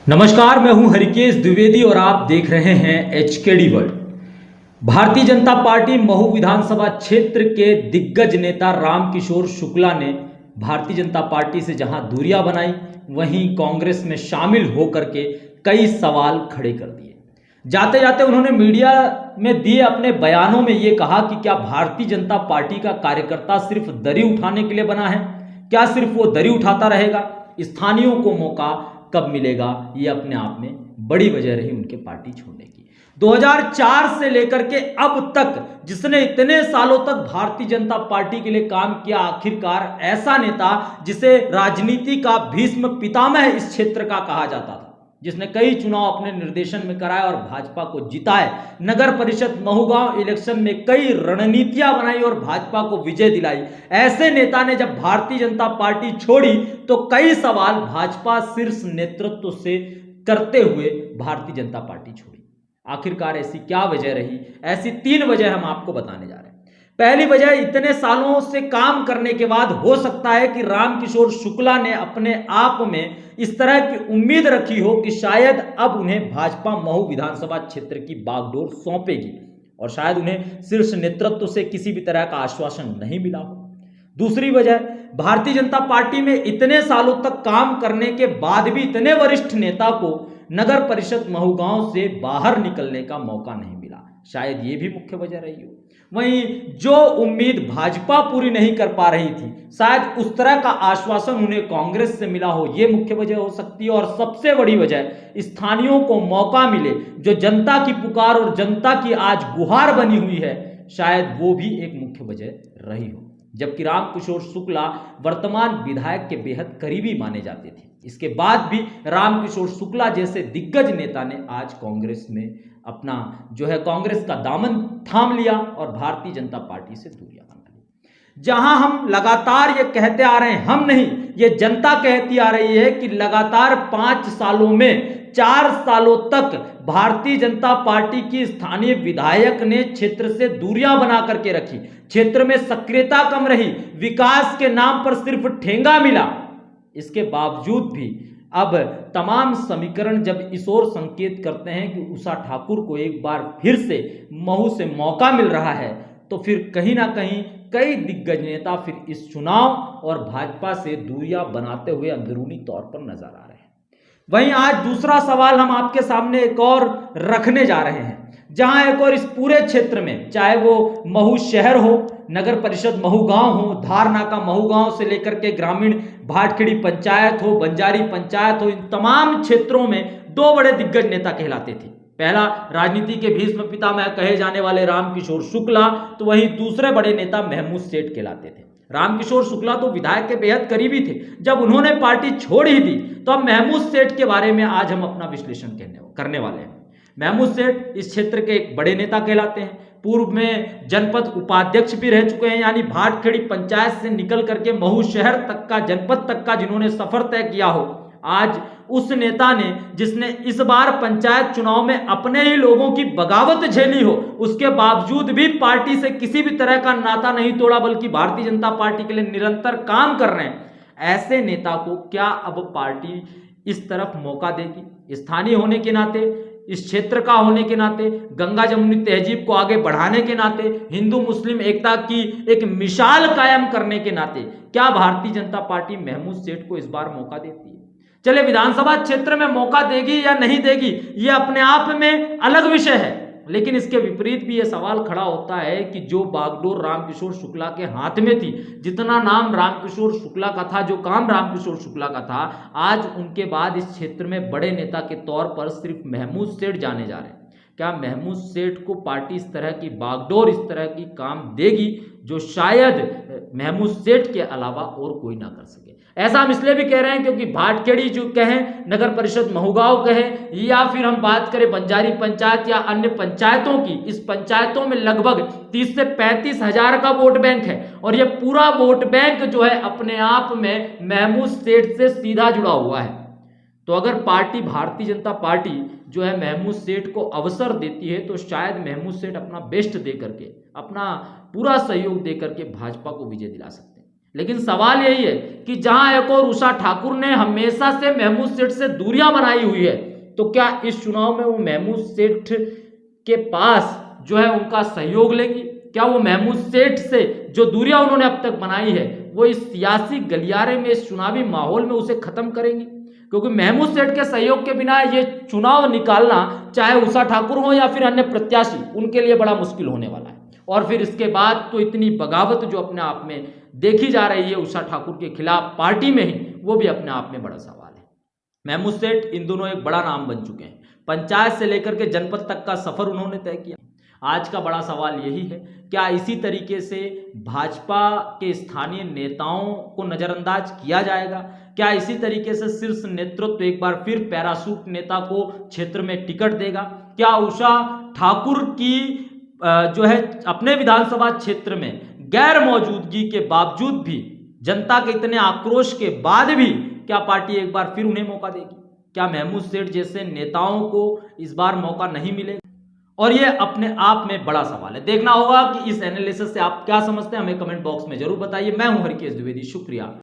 नमस्कार, मैं हूं हरिकेश द्विवेदी और आप देख रहे हैं एचकेडी वर्ल्ड। भारतीय जनता पार्टी महू विधानसभा क्षेत्र के दिग्गज नेता रामकिशोर शुक्ला ने भारतीय जनता पार्टी से जहां दूरियां बनाई, वहीं कांग्रेस में शामिल होकर के कई सवाल खड़े कर दिए। जाते जाते उन्होंने मीडिया में दिए अपने बयानों में ये कहा कि क्या भारतीय जनता पार्टी का कार्यकर्ता सिर्फ दरी उठाने के लिए बना है? क्या सिर्फ वो दरी उठाता रहेगा? स्थानीयों को मौका कब मिलेगा? ये अपने आप में बड़ी वजह रही उनके पार्टी छोड़ने की। 2004 से लेकर के अब तक जिसने इतने सालों तक भारतीय जनता पार्टी के लिए काम किया, आखिरकार ऐसा नेता जिसे राजनीति का भीष्म पितामह इस क्षेत्र का कहा जाता था, जिसने कई चुनाव अपने निर्देशन में कराए और भाजपा को जिताए, नगर परिषद महूगांव इलेक्शन में कई रणनीतियां बनाई और भाजपा को विजय दिलाई, ऐसे नेता ने जब भारतीय जनता पार्टी छोड़ी तो कई सवाल भाजपा शीर्ष नेतृत्व से करते हुए भारतीय जनता पार्टी छोड़ी। आखिरकार ऐसी क्या वजह रही? ऐसी 3 वजह हम आपको बताने जा रहे हैं। पहली वजह, इतने सालों से काम करने के बाद हो सकता है कि रामकिशोर शुक्ला ने अपने आप में इस तरह की उम्मीद रखी हो कि शायद अब उन्हें भाजपा महू विधानसभा क्षेत्र की बागडोर सौंपेगी और शायद उन्हें शीर्ष नेतृत्व से किसी भी तरह का आश्वासन नहीं मिला हो। दूसरी वजह, भारतीय जनता पार्टी में इतने सालों तक काम करने के बाद भी इतने वरिष्ठ नेता को नगर परिषद महूगांव से बाहर निकलने का मौका नहीं मिला, शायद ये भी मुख्य वजह रही हो। वहीं जो उम्मीद भाजपा पूरी नहीं कर पा रही थी, शायद उस तरह का आश्वासन उन्हें कांग्रेस से मिला हो, यह मुख्य वजह हो सकती है। और सबसे बड़ी वजह, स्थानीयों को मौका मिले, जो जनता की पुकार और जनता की आज गुहार बनी हुई है, शायद वो भी एक मुख्य वजह रही हो। जबकि रामकिशोर शुक्ला वर्तमान विधायक के बेहद करीबी माने जाते थे, इसके बाद भी रामकिशोर शुक्ला जैसे दिग्गज नेता ने आज कांग्रेस में अपना कांग्रेस का दामन थाम लिया और भारतीय जनता पार्टी से दूरियां बना ली। जहां हम लगातार ये कहते आ रहे हैं, हम नहीं, ये जनता कहती आ रही है कि लगातार 5 सालों में 4 सालों तक भारतीय जनता पार्टी की स्थानीय विधायक ने क्षेत्र से दूरियां बना करके रखी, क्षेत्र में सक्रियता कम रही, विकास के नाम पर सिर्फ ठेंगा मिला। इसके बावजूद भी अब तमाम समीकरण जब इस ओर संकेत करते हैं कि उषा ठाकुर को एक बार फिर से महू से मौका मिल रहा है, तो फिर कहीं ना कहीं कई दिग्गज नेता फिर इस चुनाव और भाजपा से दूरियां बनाते हुए अंदरूनी तौर पर नजर आ रहे हैं। वहीं आज दूसरा सवाल हम आपके सामने एक और रखने जा रहे हैं, जहां एक और इस पूरे क्षेत्र में, चाहे वो महू शहर हो, नगर परिषद महू गांव हो, धारनाका महू गांव से लेकर के ग्रामीण भाटखेड़ी पंचायत हो, बंजारी पंचायत हो, इन तमाम क्षेत्रों में 2 बड़े दिग्गज नेता कहलाते थे। पहला, राजनीति के भीष्म पितामह कहे जाने वाले रामकिशोर शुक्ला, तो वहीं दूसरे बड़े नेता महमूद सेठ कहलाते थे। रामकिशोर शुक्ला तो विधायक के बेहद करीबी थे, जब उन्होंने पार्टी छोड़ ही दी तो अब महमूद सेठ के बारे में आज हम अपना विश्लेषण करने वाले हैं। महमूद सेठ इस क्षेत्र के एक बड़े नेता कहलाते हैं, पूर्व में जनपद उपाध्यक्ष भी रह चुके हैं, यानी भाटखेड़ी पंचायत से निकल करके महू शहर तक का, जनपद तक का जिन्होंने सफर तय किया हो। आज उस नेता ने, जिसने इस बार पंचायत चुनाव में अपने ही लोगों की बगावत झेली हो, उसके बावजूद भी पार्टी से किसी भी तरह का नाता नहीं तोड़ा, बल्कि भारतीय जनता पार्टी के लिए निरंतर काम कर रहे हैं, ऐसे नेता को क्या अब पार्टी इस तरफ मौका देगी? स्थानीय होने के नाते, इस क्षेत्र का होने के नाते, गंगा जमुनी तहजीब को आगे बढ़ाने के नाते, हिंदू मुस्लिम एकता की एक मिसाल कायम करने के नाते, क्या भारतीय जनता पार्टी महमूद सेठ को इस बार मौका देती है? चले, विधानसभा क्षेत्र में मौका देगी या नहीं देगी, ये अपने आप में अलग विषय है, लेकिन इसके विपरीत भी ये सवाल खड़ा होता है कि जो बागडोर रामकिशोर शुक्ला के हाथ में थी, जितना नाम रामकिशोर शुक्ला का था, जो काम रामकिशोर शुक्ला का था, आज उनके बाद इस क्षेत्र में बड़े नेता के तौर पर सिर्फ महमूद सेठ जाने जा रहे हैं। क्या महमूद सेठ को पार्टी इस तरह की बागडोर, इस तरह की काम देगी जो शायद महमूद सेठ के अलावा और कोई ना कर सके? ऐसा हम इसलिए भी कह रहे हैं क्योंकि भाटखेड़ी जो कहें, नगर परिषद महूगांव कहें, या फिर हम बात करें बंजारी पंचायत या अन्य पंचायतों की, इस पंचायतों में लगभग 30 से 35 हजार का वोट बैंक है और यह पूरा वोट बैंक जो है अपने आप में महमूद सेठ से सीधा जुड़ा हुआ है। तो अगर पार्टी, भारतीय जनता पार्टी जो है महमूद सेठ को अवसर देती है, तो शायद महमूद सेठ अपना बेस्ट दे करके, अपना पूरा सहयोग दे करके भाजपा को विजय दिला सकते हैं। लेकिन सवाल यही है कि जहां एक और उषा ठाकुर ने हमेशा से महमूद सेठ से दूरियां बनाई हुई है, तो क्या इस चुनाव में वो महमूद सेठ के पास जो है उनका सहयोग लेगी? क्या वो महमूद सेठ से जो दूरियां उन्होंने अब तक बनाई है वो इस सियासी गलियारे में, इस चुनावी माहौल में उसे खत्म करेंगी? क्योंकि महमूद सेठ के सहयोग के बिना ये चुनाव निकालना, चाहे उषा ठाकुर हो या फिर अन्य प्रत्याशी, उनके लिए बड़ा मुश्किल होने वाला है। और फिर इसके बाद तो इतनी बगावत जो अपने आप में देखी जा रही है उषा ठाकुर के खिलाफ पार्टी में ही, वो भी अपने आप में बड़ा सवाल है। महमूद सेठ इन दोनों एक बड़ा नाम बन चुके हैं, पंचायत से लेकर के जनपद तक का सफर उन्होंने तय किया। आज का बड़ा सवाल यही है, क्या इसी तरीके से भाजपा के स्थानीय नेताओं को नजरअंदाज किया जाएगा? क्या इसी तरीके से शीर्ष नेतृत्व एक बार फिर पैराशूट नेता को क्षेत्र में टिकट देगा? क्या उषा ठाकुर की जो है अपने विधानसभा क्षेत्र में गैर मौजूदगी के बावजूद भी, जनता के इतने आक्रोश के बाद भी, क्या पार्टी एक बार फिर उन्हें मौका देगी? क्या महमूद सेठ जैसे नेताओं को इस बार मौका नहीं मिलेगा? और ये अपने आप में बड़ा सवाल है। देखना होगा कि इस एनालिसिस से आप क्या समझते हैं, हमें कमेंट बॉक्स में जरूर बताइए। मैं हूं हरकेश द्विवेदी, शुक्रिया।